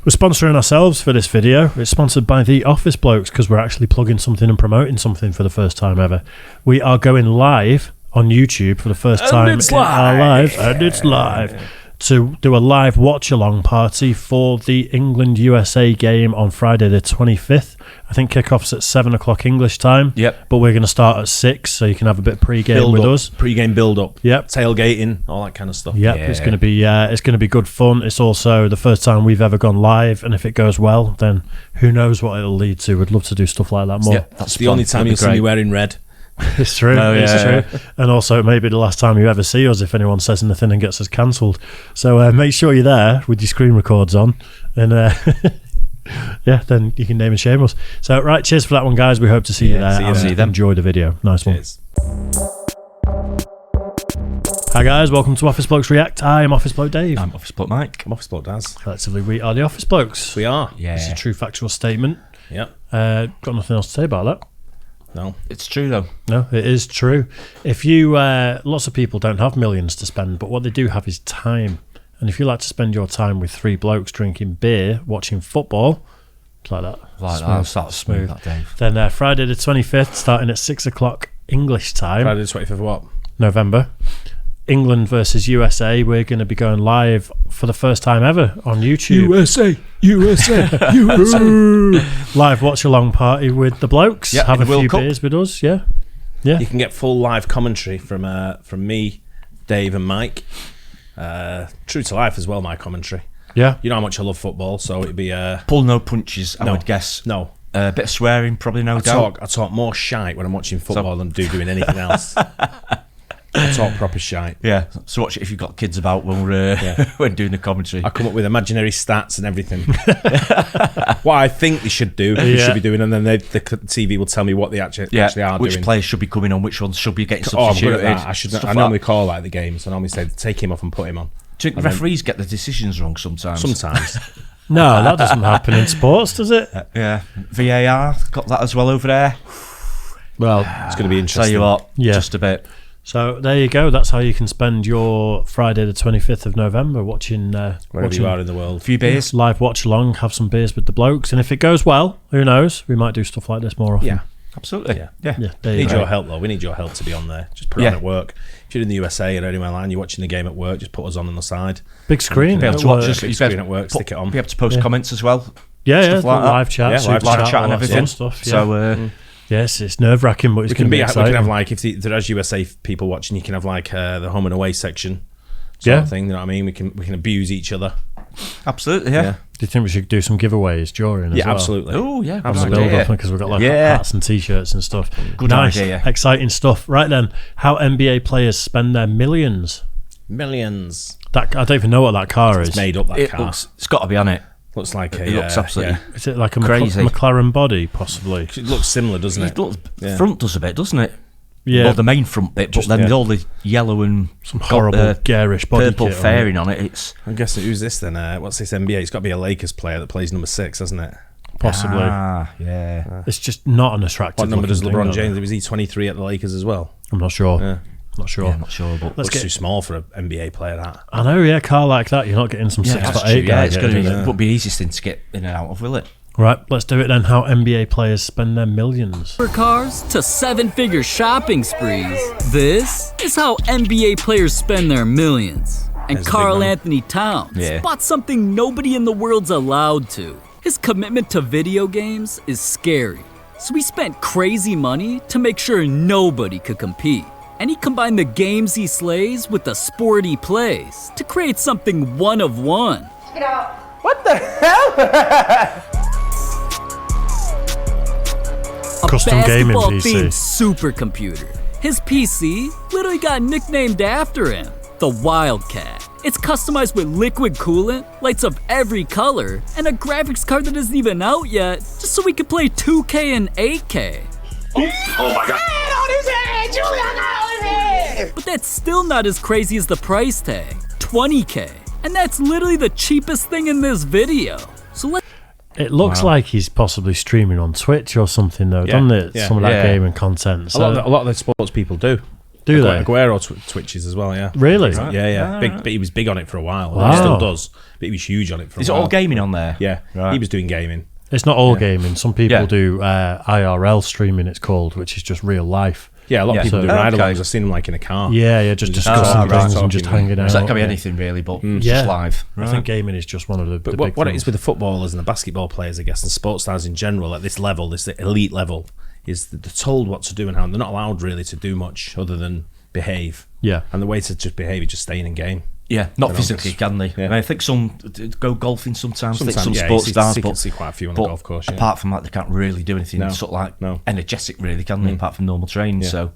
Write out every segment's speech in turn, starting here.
We're sponsoring ourselves for this video. It's sponsored by The Office Blokes because we're actually plugging something and promoting something for the first time ever. We are going live on YouTube for the first time in our lives, and it's live, to do a live watch-along party for the England-USA game on Friday the 25th. I think kickoff's at 7 o'clock English time. Yep. But we're going to start at 6, so you can have a bit of pre-game with us. Pre-game build-up. Yep. Tailgating, all that kind of stuff. Yep. Yeah. It's going to be good fun. It's also the first time we've ever gone live, and if it goes well, then who knows what it'll lead to. We'd love to do stuff like that more. Yeah, That's the only time you'll see me wearing red. It's true. It's true. And also, maybe the last time you ever see us if anyone says anything and gets us cancelled. So make sure you're there with your screen records on, and yeah, then you can name and shame us. So right, cheers for that one, guys. We hope to see you there. See them. Enjoy the video. Nice Cheers. one. Hi guys, welcome to Office Blokes React. I am Office Bloke Dave. I'm Office Bloke Mike. I'm Office Bloke Daz. Collectively, we are the Office Blokes. We are. Yeah. It's a true factual statement. Yep. Got nothing else to say about that. No. It's true though. No, it is true. If you, lots of people don't have millions to spend, but what they do have is time. And if you like to spend your time with three blokes drinking beer, watching football, it's like that. Like Smooth. that. That's smooth. That Dave. Then Friday the 25th, starting at 6 o'clock English time, Friday the 25th of what? November, England versus USA. We're going to be going live for the first time ever on YouTube. USA. Live watch-along party with the blokes. Yep, have a in the World few Cup. beers with us, yeah. You can get full live commentary from me, Dave and Mike. True to life as well, my commentary. Yeah. You know how much I love football, so it'd be... Pull no punches, I No. would guess. No. A bit of swearing, probably, no doubt. I talk more shite when I'm watching football than doing anything else. I talk proper shite. Yeah, so watch it if you've got kids about when we're when doing the commentary. I come up with imaginary stats and everything. What I think they should do, they should be doing, and then the TV will tell me what they actually are which doing. players should be coming on, which ones should be getting Oh, I'm good substituted. at that. I normally call out the games. I normally say, take him off and put him on. Do you think referees get the decisions wrong sometimes? Sometimes. No, that doesn't happen in sports, does it? Yeah. VAR, got that as well over there. Well, It's going to be interesting. Tell you what, Yeah. just a bit. so there you go. That's how you can spend your Friday the 25th of November watching Wherever you are in the world. A few beers. live watch along, have some beers with the blokes, and if it goes well, who knows? We might do stuff like this more often. Yeah. Absolutely. Yeah. Yeah, there We you need go. your help, though. We need your help to be on there. Just put it on at work. If you're in the USA or anywhere online, you're watching the game at work, just put us on the side. Big screen. Be able at to watch work. us. Big Be screen at work, stick it on. Be able to post comments as well. Yeah, stuff like that. live chat, Yeah, super live Live chat, chat and all that everything. sort of stuff. Yeah. So, yes, it's nerve wracking, but it's going to be We exciting. can have like, if there's USA people watching, you can have like the home and away section. Yeah. Sort of thing, you know what I mean? We can abuse each other. absolutely, yeah. Do you think we should do some giveaways during as Yeah, well? absolutely. Oh, yeah. Good Build idea. up because we've got like Yeah. hats and t-shirts and stuff. Good nice, idea. exciting stuff. Right then, how NBA players spend their millions. Millions. That I don't even know what that car is. It's made up, that It car. it's got to be on it. Looks like It looks absolutely Is it like a crazy. McLaren body, possibly? It looks similar, doesn't it? Front does a bit, doesn't it? Yeah, Well, the main front bit, Just- but then yeah. with all the yellow and some horrible, garish body purple kit on it. fairing on it. It's I'm guessing, who's this then? What's this NBA? It's got to be a Lakers player that plays number 6, hasn't it? Possibly. yeah. It's just not an attractive. What number does looking thing, LeBron though. James? Was he 23 at the Lakers as well? I'm not sure. Yeah. Not sure. Yeah, not sure, but Let's Looks get. too small for an NBA player, that. I know, yeah, a car like that, you're not getting some 6'8" that's true. guy. Yeah, it's going to be. getting it. Won't be the easiest thing to get in and out of, will it? Right, let's do it then. How NBA players spend their millions. Cars to seven-figure shopping sprees. This is how NBA players spend their millions. And That's a big Karl money. Anthony Towns Yeah. bought something nobody in the world's allowed to. His commitment to video games is scary. So he spent crazy money to make sure nobody could compete. And he combined the games he slays with the sport he plays to create something one of one. A Custom gaming basketball-themed PC. supercomputer. His PC literally got nicknamed after him, the Wildcat. It's customized with liquid coolant, lights up every color, and a graphics card that isn't even out yet, just so we can play 2K and 8K. But that's still not as crazy as the price tag, 20K. And that's literally the cheapest thing in this video. So let's It looks like he's possibly streaming on Twitch or something, though, doesn't it? Yeah. Some of that Yeah. gaming content. A So, lot of the sports people do. Do they? Aguero twitches as well, yeah. Really? Yeah, yeah. Big, but he was big on it for a while. Wow. He still does. But he was huge on it for a while. Is it all gaming on there? Yeah. Right. He was doing gaming. It's not all gaming. Some people do IRL streaming, it's called, which is just real life. Yeah, a lot of people do So- ride-alongs. Okay. I've seen them like in a car. Yeah, just discussing right. things and just hanging out. So that can be anything really, but it's just live. I think gaming is just one of the But big what it things. is with the footballers and the basketball players, I guess, and sports stars in general at this level, this elite level, is that they're told what to do and how. They're not allowed really to do much other than behave. Yeah. And the way to just behave is just staying in game. Yeah, not physically, can they? Yeah. I think some go golfing sometimes. I think some yeah, sports stars, you can but see quite a few on the golf course. Yeah. apart from that, they can't really do anything sort of like energetic, really, can they? Apart from normal training, so.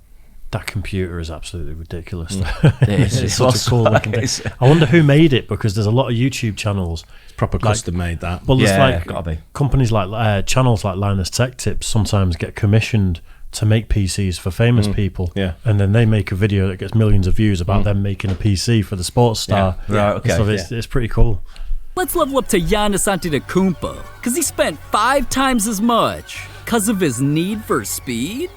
That computer is absolutely ridiculous. It is. It's such a cool looking thing. I wonder who made it, because there's a lot of YouTube channels. It's proper custom made, that. Well, there's Yeah, like gotta be. companies like channels like Linus Tech Tips sometimes get commissioned to make PCs for famous people. Yeah. And then they make a video that gets millions of views about them making a PC for the sports star. Right, okay. So it's pretty cool. Let's level up to Giannis Antetokounmpo, because he spent 5 times as much because of his need for speed?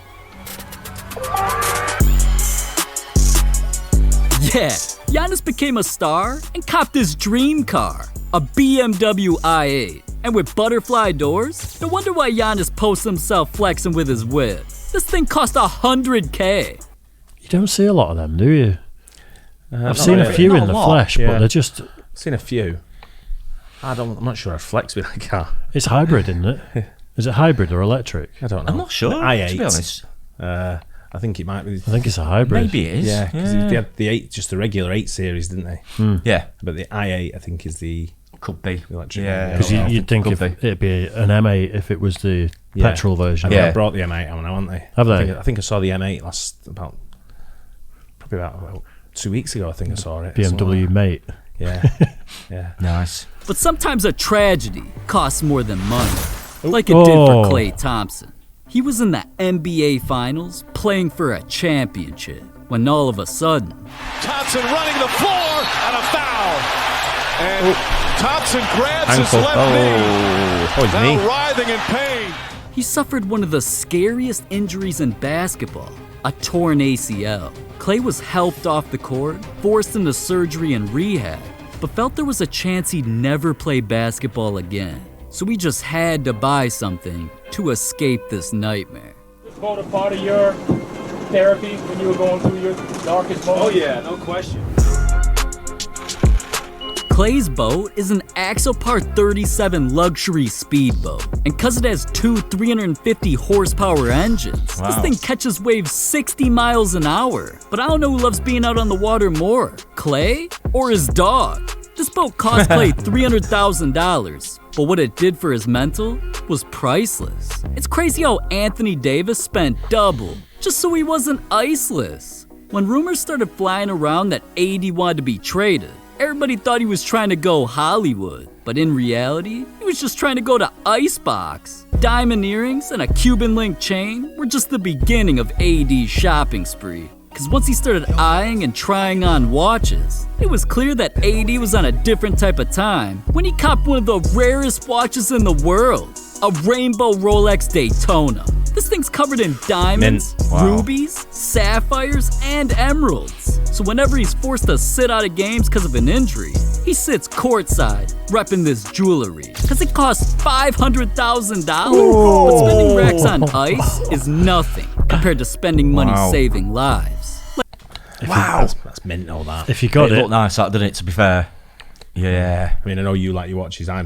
Yeah, Giannis became a star and copped his dream car, a BMW i8. And with butterfly doors, no wonder why Giannis posts himself flexing with his whip. This thing cost $100K. You don't see a lot of them, do you? I've not seen a really. few Not in a the lot, flesh, yeah. but they're just... I've seen a few. I'm not sure I'd flex with that car. It's hybrid, isn't it? Is it hybrid or electric? I don't know. I'm not sure, The i8. to be honest. I think it might be. I think it's a hybrid. Maybe it is. Yeah, because they had the 8, just the regular 8 series, didn't they? Yeah, But the i8, I think, is the could be. electric. Yeah. one. Because you'd think Could if be. it'd be an M8 if it was the petrol version. I mean, Yeah. they brought the M8 out now, haven't they? Have they? I think I saw the M8 probably about 2 weeks ago. I think I saw it. BMW mate. Yeah, yeah. Nice. But sometimes a tragedy costs more than money, like it did for Klay Thompson. He was in the NBA Finals playing for a championship when all of a sudden... Thompson running the floor and a foul. And Thompson grabs his Ankle. left knee. His Now knee. writhing in pain. He suffered one of the scariest injuries in basketball, a torn ACL. Klay was helped off the court, forced into surgery and rehab, but felt there was a chance he'd never play basketball again. So he just had to buy something to escape this nightmare. This boat a part of your therapy when you were going through your darkest moments? Oh yeah, no question. Klay's boat is an Axopar 37 luxury speedboat, and cause it has 2 350 horsepower engines, this thing catches waves 60 miles an hour. But I don't know who loves being out on the water more, Klay or his dog? This boat cost Klay $300,000, but what it did for his mental was priceless. It's crazy how Anthony Davis spent double just so he wasn't iceless. When rumors started flying around that AD wanted to be traded, everybody thought he was trying to go Hollywood, but in reality, he was just trying to go to Icebox. Diamond earrings and a Cuban link chain were just the beginning of AD's shopping spree. Cause once he started eyeing and trying on watches, it was clear that AD was on a different type of time when he copped one of the rarest watches in the world, a rainbow Rolex Daytona. This thing's covered in diamonds, rubies, sapphires, and emeralds. So whenever he's forced to sit out of games because of an injury, he sits courtside, repping this jewelry. Cause it costs $500,000. But spending racks on ice is nothing compared to spending money saving lives. That's mental, that. If you got It it, looked nice, that, didn't it, to be fair? Yeah. I mean, I know you like your watches. I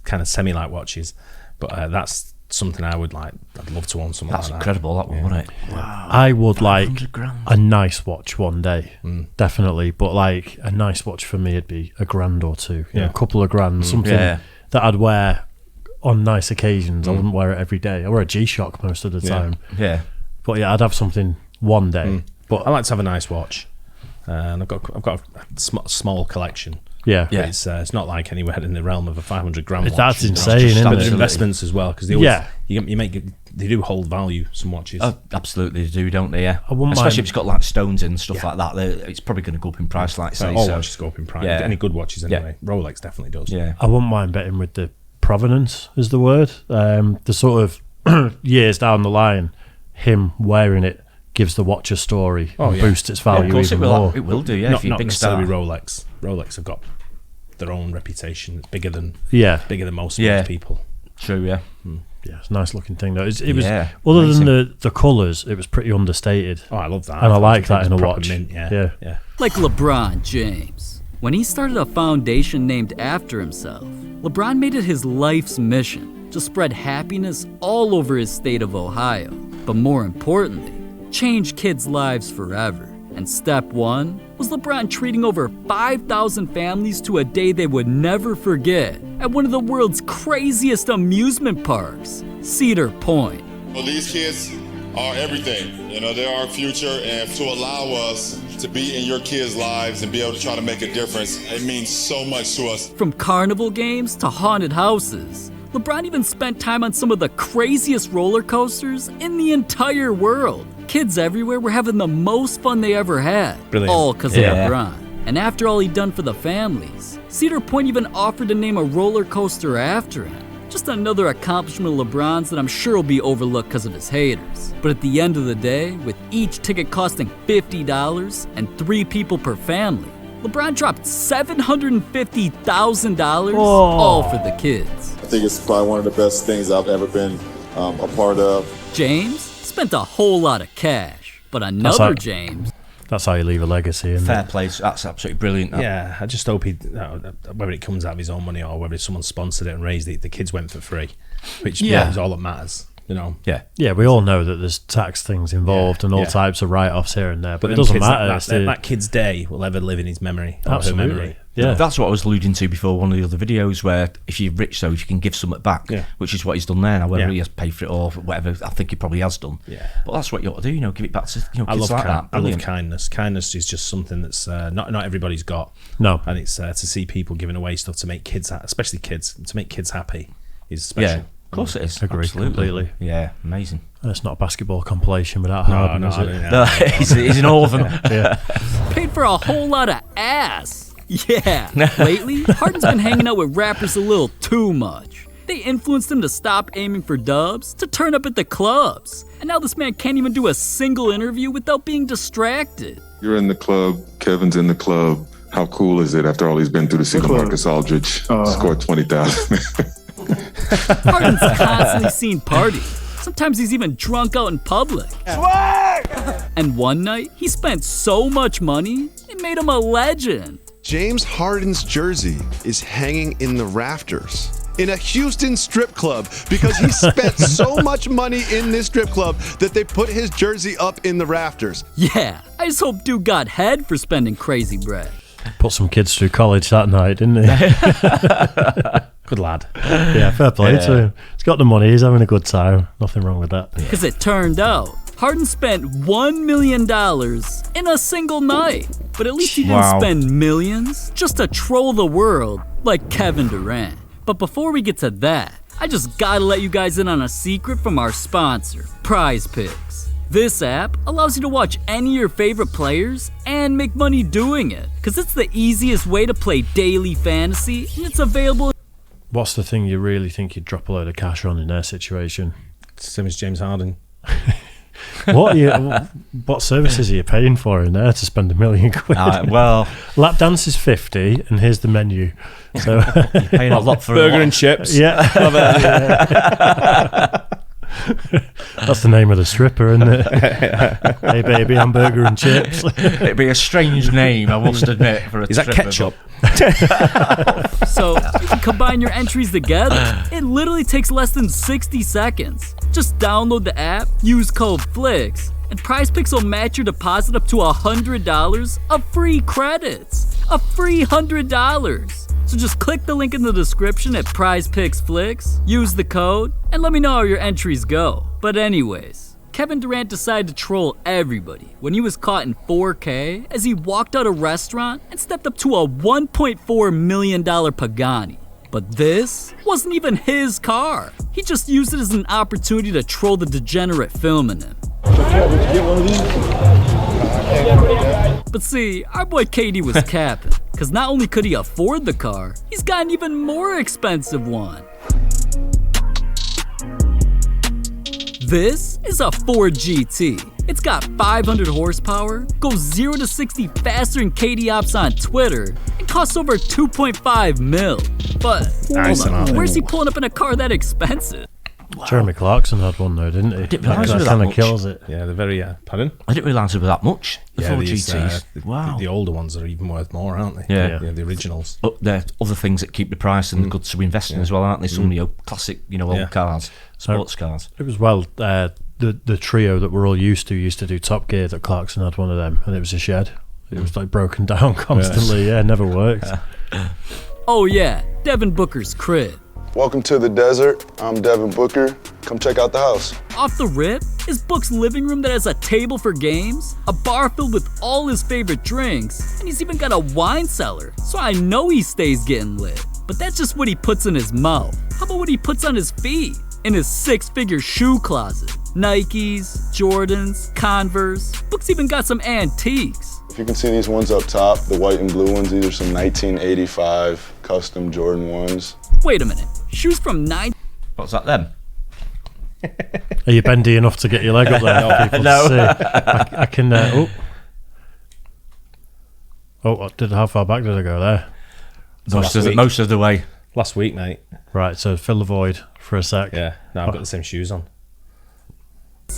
kind of semi-like watches. But that's something I would like. I'd love to own something That's like incredible, that one, wasn't it? I would like $100,000. a nice watch one day, definitely. But like a nice watch for me would be a grand or two, you know, a couple of grand, something that I'd wear on nice occasions. I wouldn't wear it every day. I wear a G-Shock most of the time. Yeah. But yeah, I'd have something one day. But I like to have a nice watch, and I've got a small collection. yeah, Yeah. It's not like anywhere in the realm of a 500 grand watch. That's you know. insane, isn't But it? they're investments as well, because they always, Yeah. they do hold value. Some watches. Oh, absolutely, they do, don't they? Yeah. I wouldn't Especially mind- if it's got like stones in and stuff like that. It's probably going to go up in price, like say. all So. watches go up in price. Yeah. Any good watches anyway. Rolex definitely does. Yeah. I wouldn't mind betting with the provenance is the word. The sort of years down the line, him wearing it gives the watch a story and yeah. boosts its value of course even it will. more. It will do, yeah. Not, if you're a not big star. necessarily Rolex. Rolex have got their own reputation. It's bigger than most people. True, yeah. Yeah, it's a nice looking thing though. It was Yeah, other amazing. than the colours, it was pretty understated. Oh, I love that. And I like that in a Proper watch. mint, Yeah. Like LeBron James. When he started a foundation named after himself, LeBron made it his life's mission to spread happiness all over his state of Ohio. But more importantly, change kids' lives forever. And step one was LeBron treating over 5,000 families to a day they would never forget at one of the world's craziest amusement parks, Cedar Point. Well, these kids are everything. You know, they're our future, and to allow us to be in your kids' lives and be able to try to make a difference, it means so much to us. From carnival games to haunted houses, LeBron even spent time on some of the craziest roller coasters in the entire world. Kids everywhere were having the most fun they ever had. Brilliant. All because of LeBron. And after all he'd done for the families, Cedar Point even offered to name a roller coaster after him. Just another accomplishment of LeBron's that I'm sure will be overlooked because of his haters. But at the end of the day, with each ticket costing $50 and 3 people per family, LeBron dropped $750,000 all for the kids. I think it's probably one of the best things I've ever been a part of. James spent a whole lot of cash, but another James... That's how you leave a legacy, isn't Fair it? play. That's absolutely brilliant. That. Yeah, I just hope whether it comes out of his own money or whether someone sponsored it and raised it, the kids went for free, which is all that matters. You know. Yeah, we all know that there's tax things involved and all types of write-offs here and there, but it them doesn't kids, matter. That kid's day will ever live in his memory. Or her Absolutely. memory. Yeah. That's what I was alluding to before one of the other videos, where if you're rich, though, if you can give something back, which is what he's done there. Now, whether he has paid for it or whatever, I think he probably has done. Yeah. But that's what you ought to do, give it back to kids I love like that. I love kindness. Kindness is just something that's not everybody's got. No. And it's to see people giving away stuff to make kids, especially kids, to make kids happy is special. Yeah, of course it is. Agree Absolutely. completely. Yeah, amazing. It's not a basketball compilation without Harden, is it? No, he's in all of them. Paid for a whole lot of ass. Yeah, lately, Harden's been hanging out with rappers a little too much. They influenced him to stop aiming for dubs, to turn up at the clubs. And now this man can't even do a single interview without being distracted. You're in the club, Kevin's in the club. How cool is it after all he's been through to see LaMarcus Aldridge score 20,000? Harden's constantly seen parties. Sometimes he's even drunk out in public. Swag! And one night, he spent so much money, it made him a legend. James Harden's jersey is hanging in the rafters in a Houston strip club because he spent so much money in this strip club that they put his jersey up in the rafters. Yeah, I just hope dude got head for spending crazy bread. Put some kids through college that night, didn't he? Good lad. Yeah, fair play to him. He's got the money. He's having a good time. Nothing wrong with that. Because it turned out Harden spent $1 million in a single night. But at least he didn't spend millions just to troll the world like Kevin Durant. But before we get to that, I just gotta let you guys in on a secret from our sponsor, Prize Picks. This app allows you to watch any of your favorite players and make money doing it. Because it's the easiest way to play daily fantasy, and it's available. What's the thing you really think you'd drop a load of cash on in their situation? Same as James Harden. What services are you paying for in there to spend £1 million? Well, lap dance is 50, and here's the menu. So you're paying a lot for burger and chips. Yeah. That's the name of the stripper, isn't it? Hey baby, hamburger and chips. It'd be a strange name, I must admit, for a Is that ketchup? So you can combine your entries together. It literally takes less than 60 seconds. Just download the app, use code FLIX, and Prize Picks will match your deposit up to $100 of free credits. A free $100. So just click the link in the description at Prize Picks Flix, use the code, and let me know how your entries go. But anyways, Kevin Durant decided to troll everybody when he was caught in 4K as he walked out a restaurant and stepped up to a $1.4 million Pagani. But this wasn't even his car. He just used it as an opportunity to troll the degenerate filming him. But see, our boy KD was capping, because not only could he afford the car, he's got an even more expensive one. This is a Ford GT. It's got 500 horsepower, goes 0 to 60 faster than Katie Ops on Twitter, and costs over 2.5 mil. But hold on, where's he pulling up in a car that expensive? Wow. Jeremy Clarkson had one though, didn't he? That kind of kills it. Yeah, they're very. Pardon? I didn't realise it was that much. The Ford GTs. Wow. The older ones are even worth more, aren't they? Yeah, the originals. There are other things that keep the price and good to invest in as well, aren't they? Some of the classic, old cars, sports cars. It was the trio that we're all used to do Top Gear. That Clarkson had one of them, and it was a shed. It was like broken down constantly. Yeah, never worked. Oh yeah, Devin Booker's crib. Welcome to the desert. I'm Devin Booker. Come check out the house. Off the rip is Book's living room that has a table for games, a bar filled with all his favorite drinks, and he's even got a wine cellar, so I know he stays getting lit. But that's just what he puts in his mouth. How about what he puts on his feet? In his 6-figure shoe closet. Nikes, Jordans, Converse. Book's even got some antiques. If you can see these ones up top, the white and blue ones, these are some 1985 custom Jordan ones. Wait a minute. Shoes from 9. What's that then? Are you bendy enough to get your leg up there for people to see? I can. How far back did I go there? Most of the way. Last week, mate. Right, so fill the void for a sec. Yeah, no, I've got the same shoes on.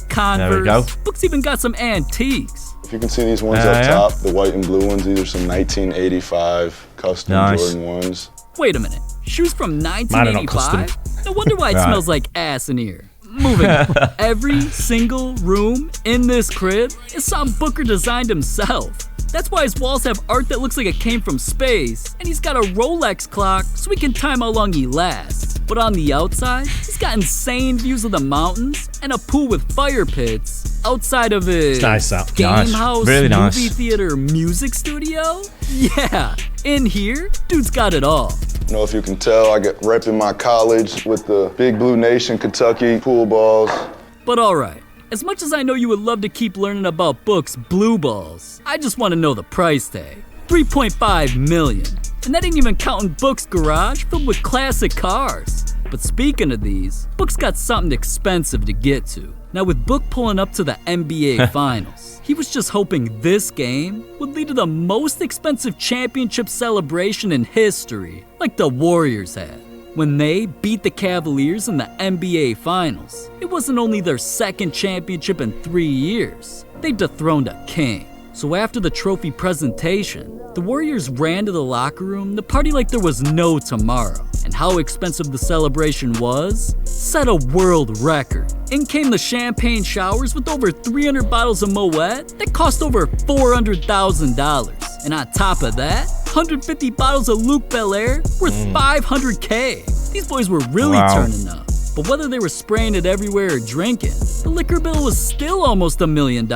Converse. There we go. Book's even got some antiques. If you can see these ones up top, the white and blue ones, these are some 1985 custom Jordan ones. Wait a minute. Shoes from 1985? No wonder why it smells like ass in here. Moving on. Every single room in this crib is something Booker designed himself. That's why his walls have art that looks like it came from space, and he's got a Rolex clock so he can time how long he lasts. But on the outside, he's got insane views of the mountains and a pool with fire pits outside of his game house, really movie theater, music studio. Yeah, in here, dude's got it all. I don't know if you can tell, I get repping my college with the Big Blue Nation Kentucky pool balls. But alright, as much as I know you would love to keep learning about Book's blue balls, I just want to know the price tag. $3.5 million. And that ain't even counting Book's garage filled with classic cars. But speaking of these, Book's got something expensive to get to. Now with Book pulling up to the NBA Finals, he was just hoping this game would lead to the most expensive championship celebration in history, like the Warriors had. When they beat the Cavaliers in the NBA Finals, it wasn't only their second championship in 3 years, they dethroned a king. So after the trophy presentation, the Warriors ran to the locker room to party like there was no tomorrow. And how expensive the celebration was set a world record. In came the champagne showers with over 300 bottles of Moet that cost over $400,000. And on top of that, 150 bottles of Luc Belaire worth $500K. These boys were really turning up. But whether they were spraying it everywhere or drinking, the liquor bill was still almost $1 million.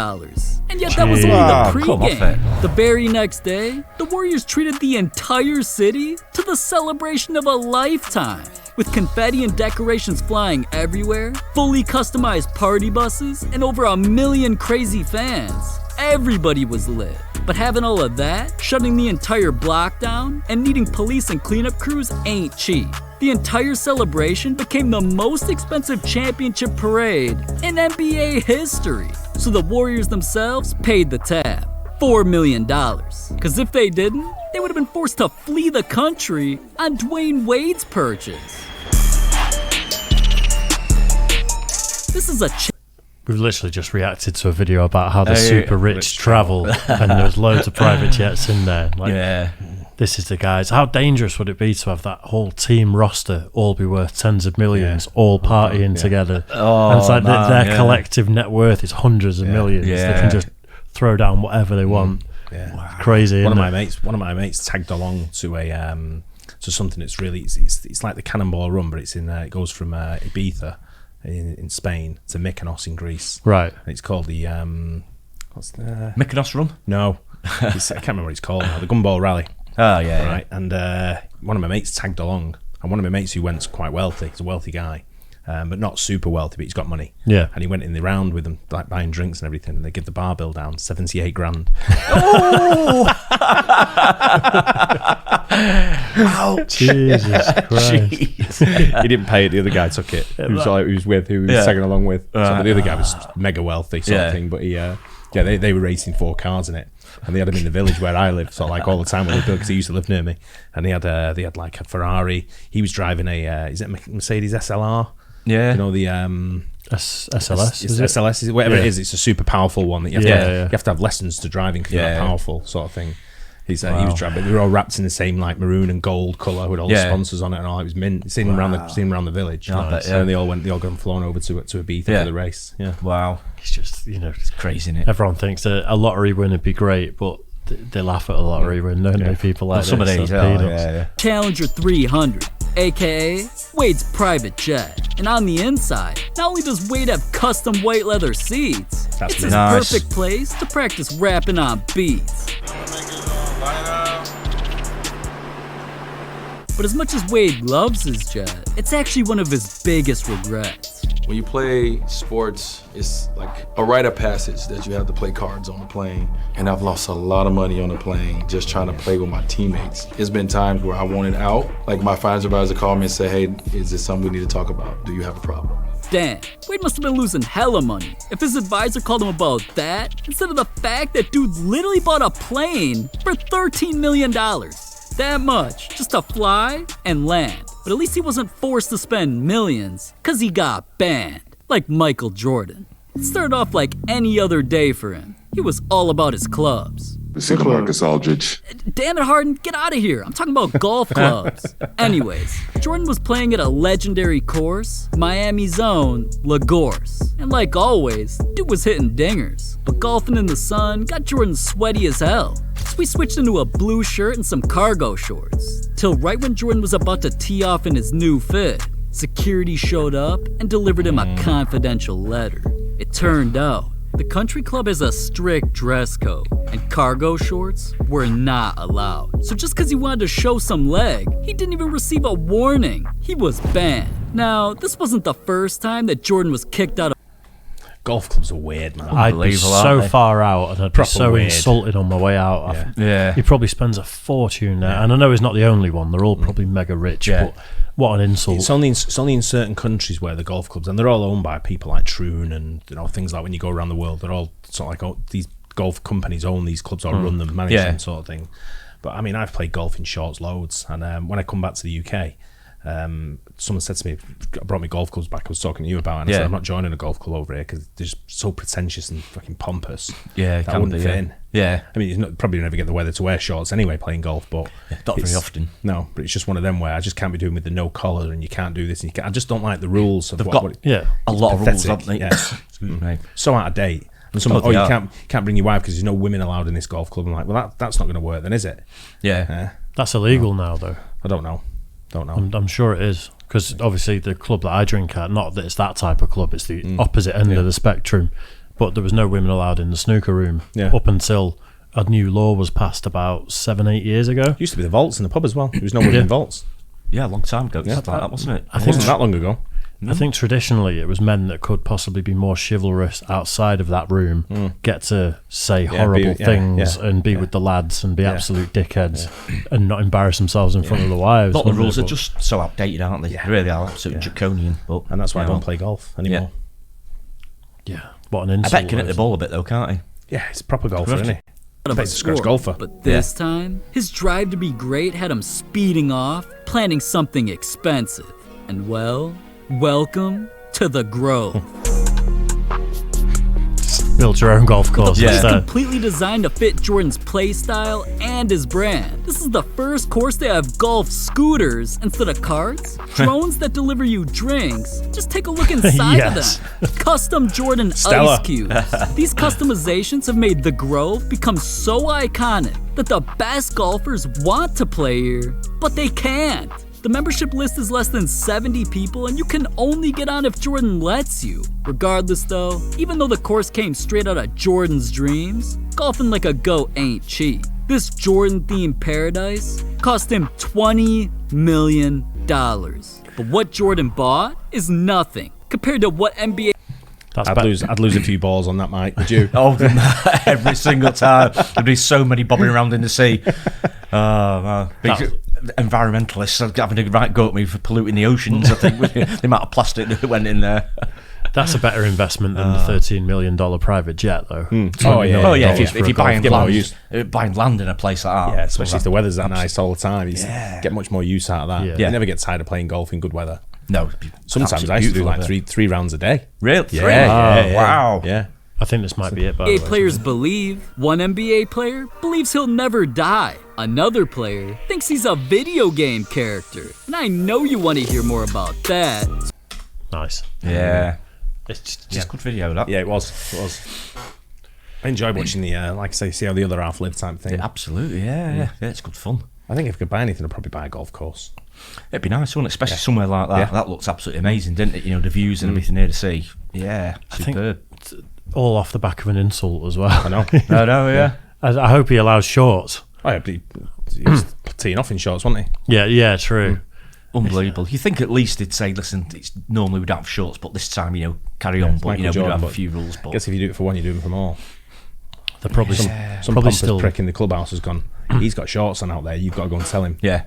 And yet that was only the pregame. The very next day, the Warriors treated the entire city to the celebration of a lifetime. With confetti and decorations flying everywhere, fully customized party buses, and over 1 million crazy fans. Everybody was lit. But having all of that, shutting the entire block down, and needing police and cleanup crews ain't cheap. The entire celebration became the most expensive championship parade in NBA history. So the Warriors themselves paid the tab, $4 million. Because if they didn't, they would have been forced to flee the country on Dwayne Wade's purchase. This is a We've literally just reacted to a video about how the super rich travel, and there's loads of private jets in there. This is the guys. How dangerous would it be to have that whole team roster all be worth tens of millions, all partying together? And it's like their collective net worth is hundreds of millions. They can just throw down whatever they want. Wow. Crazy. One of my mates tagged along to a to something that's really it's like the Cannonball Run, but it's in it goes from Ibiza in Spain to Mykonos in Greece. Right. And it's called the what's the Mykonos Run? No, I can't remember what it's called now. The Gumball Rally. Oh yeah. Right. And one of my mates tagged along, and one of my mates who went's quite wealthy. He's a wealthy guy, but not super wealthy, but he's got money. Yeah. And he went in the round with them, like buying drinks and everything, and they give the bar bill down $78,000. Oh. Ouch. Jesus Christ. He didn't pay it. The other guy took it. Who was tagging along with. So the other guy was mega wealthy sort of thing. But they were racing 4 cars in it. And they had him in the village where I live, so like all the time because he used to live near me. And they had like a Ferrari. He was driving a is it a Mercedes SLR? Yeah, you know the SLS. SLS is whatever it is. It's a super powerful one that you have to have lessons to driving because they're powerful sort of thing. He was driving. They were all wrapped in the same like maroon and gold color with all the sponsors on it and all. It was mint. Seen around the village. And they all got flown over to Ibiza for the race. Yeah. Wow. It's just it's crazy, isn't it? Everyone thinks a lottery win would be great, but they laugh at a lottery win, don't they? People like some of these. Challenger 300, aka Wade's private jet, and on the inside, not only does Wade have custom white leather seats, it's his perfect place to practice rapping on beats. But as much as Wade loves his jet, it's actually one of his biggest regrets. When you play sports, it's like a rite of passage that you have to play cards on the plane. And I've lost a lot of money on the plane just trying to play with my teammates. There's been times where I wanted out. Like my finance advisor called me and said, hey, is this something we need to talk about? Do you have a problem? Damn, Wade must have been losing hella money if his advisor called him about that instead of the fact that dude literally bought a plane for $13 million. That much, just to fly and land. But at least he wasn't forced to spend millions, cause he got banned, like Michael Jordan. It started off like any other day for him. He was all about his clubs. Marcus Aldridge. Damn it, Harden, get out of here. I'm talking about golf clubs. Anyways, Jordan was playing at a legendary course, Miami's own Lagorce. And like always, dude was hitting dingers. But golfing in the sun got Jordan sweaty as hell. So we switched into a blue shirt and some cargo shorts. Till right when Jordan was about to tee off in his new fit, security showed up and delivered him a confidential letter. It turned out, the country club has a strict dress code, and cargo shorts were not allowed. So just because he wanted to show some leg, he didn't even receive a warning. He was banned. Now, this wasn't the first time that Jordan was kicked out of golf clubs are weird, man. I'd be so far out and I'd be so insulted on my way out. He probably spends a fortune there. And I know he's not the only one. They're all probably mega rich, but what an insult. It's only in certain countries where the golf clubs, and they're all owned by people like Troon and things like when you go around the world, they're all sort of like these golf companies own these clubs or run them, manage them sort of thing. But I mean, I've played golf in shorts loads, and when I come back to the UK, someone said to me, I brought my golf clubs back, I was talking to you about it, and I said, I'm not joining a golf club over here because they're just so pretentious and fucking pompous. That wouldn't fit in. I mean, you're probably never get the weather to wear shorts anyway playing golf, but not very often. No, but it's just one of them where I just can't be doing with the no collar and you can't do this and you can't. I just don't like the rules of They've got a lot of rules, haven't they? Right. So out of date. And someone, you can't bring your wife because there's no women allowed in this golf club. I'm like, well, that's not going to work then, is it? That's illegal now, though. I don't know. I'm sure it is, because obviously the club that I drink at, not that it's that type of club, it's the opposite end of the spectrum, but there was no women allowed in the snooker room up until a new law was passed about 7-8 years ago. It used to be the vaults in the pub as well. There was no women in vaults. Yeah, a long time ago. Like that, wasn't it? It wasn't that long ago. I think traditionally it was men that could possibly be more chivalrous outside of that room, get to say horrible things and be with the lads and be absolute dickheads and not embarrass themselves in front of the wives. A lot of the rules are just so outdated, aren't they? They really are absolutely draconian. And that's why I don't play golf anymore. Yeah, what an insult. I bet he can hit the ball a bit though, can't he? Yeah, he's a proper golfer, isn't he? Of a scratch golfer. But this time, his drive to be great had him speeding off, planning something expensive. And well, welcome to the Grove. Built your own golf course. It's completely designed to fit Jordan's play style and his brand. This is the first course to have golf scooters instead of carts, drones that deliver you drinks. Just take a look inside of them. Custom Jordan ice cubes. These customizations have made the Grove become so iconic that the best golfers want to play here, but they can't. The membership list is less than 70 people, and you can only get on if Jordan lets you. Regardless though, even though the course came straight out of Jordan's dreams, golfing like a goat ain't cheap. This Jordan-themed paradise cost him $20 million. But what Jordan bought is nothing compared to what NBA... I'd lose a few balls on that, Mike. Would you? Oh, every single time. There'd be so many bobbing around in the sea. Environmentalists are having a right go at me for polluting the oceans, I think, with the amount of plastic that went in there. That's a better investment than the $13 million private jet, though. Oh yeah. If you're buying land in a place like that, yeah, especially if the weather's that nice all the time, you get much more use out of that. Yeah. You never get tired of playing golf in good weather. No, sometimes I used to do like three rounds a day. Really? Yeah. Wow. Yeah. I think this might be it. By the way. NBA players believe. One NBA player believes he'll never die. Another player thinks he's a video game character. And I know you want to hear more about that. Nice. Yeah. It's just good video, that. Yeah, it was. I enjoy watching the, like I say, see how the other half live type thing. Yeah, absolutely, yeah, it's good fun. I think if I could buy anything, I'd probably buy a golf course. It'd be nice, wouldn't it? Especially somewhere like that. Yeah. That looks absolutely amazing, didn't it? You know, the views and everything there to see. Yeah, superb. I think all off the back of an insult as well. I know. I know, yeah. I hope he allows shorts. Oh, yeah, but he was teeing off in shorts, wasn't he? Yeah, true. Unbelievable. You think at least they'd say, listen, it's normally we don't have shorts, but this time, carry on. But, we do have a few rules. But I guess if you do it for one, you do it for more. They're probably some pompous prick in the clubhouse has gone, he's got shorts on out there, you've got to go and tell him. Yeah.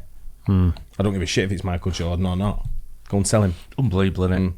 I don't give a shit if it's Michael Jordan or not. Go and tell him. Unbelievable, isn't it?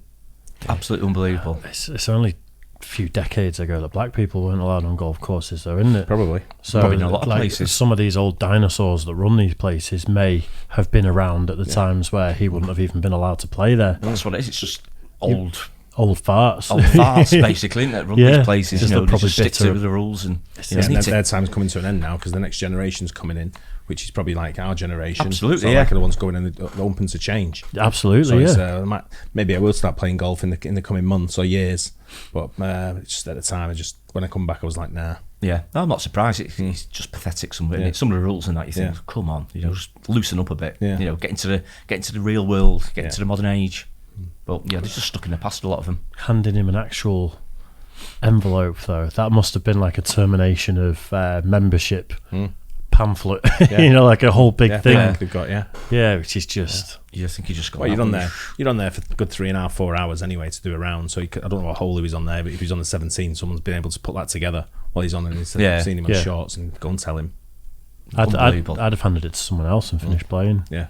Absolutely unbelievable. It's only a few decades ago that black people weren't allowed on golf courses, though, isn't it? Probably. So, probably in a lot of places. Some of these old dinosaurs that run these places may have been around at the times where he wouldn't have even been allowed to play there. That's what it is. It's just old farts. Old farts, basically, isn't it? Run these places, probably just stick to the rules. And their time's coming to an end now because the next generation's coming in, which is probably like our generation. Absolutely, so like the ones going in open to change. Absolutely, so maybe I will start playing golf in the coming months or years, but just at the time, when I come back, I was like, nah. Yeah, no, I'm not surprised. It's just pathetic. Some of the rules and that you think, come on, just loosen up a bit. Yeah. Get into the real world, get into the modern age. But they're just stuck in the past, a lot of them. Handing him an actual envelope, though, that must have been like a termination of membership pamphlet. Like a whole big thing. They've got, which is just. You think he just got. Well, you're on there for a good 3.5, 4 hours anyway to do a round. So I don't know what hole he was on there, but if he's on the 17, someone's been able to put that together while he's on it instead of seeing him on shorts and go and tell him. I'd have handed it to someone else and finished playing. Yeah,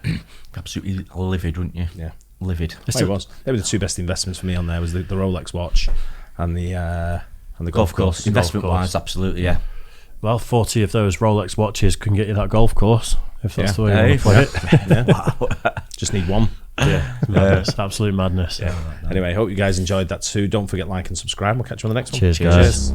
absolutely livid, wouldn't you? Yeah. Livid. It was. They were the two best investments for me on there. Was the Rolex watch and the golf course. Investment wise, absolutely, yeah. Well, 40 of those Rolex watches can get you that golf course if that's the way you want to play it. Wow. Just need one. Yeah, madness, absolute madness. Yeah. Anyway, I hope you guys enjoyed that too. Don't forget like and subscribe. We'll catch you on the next one. Cheers, guys.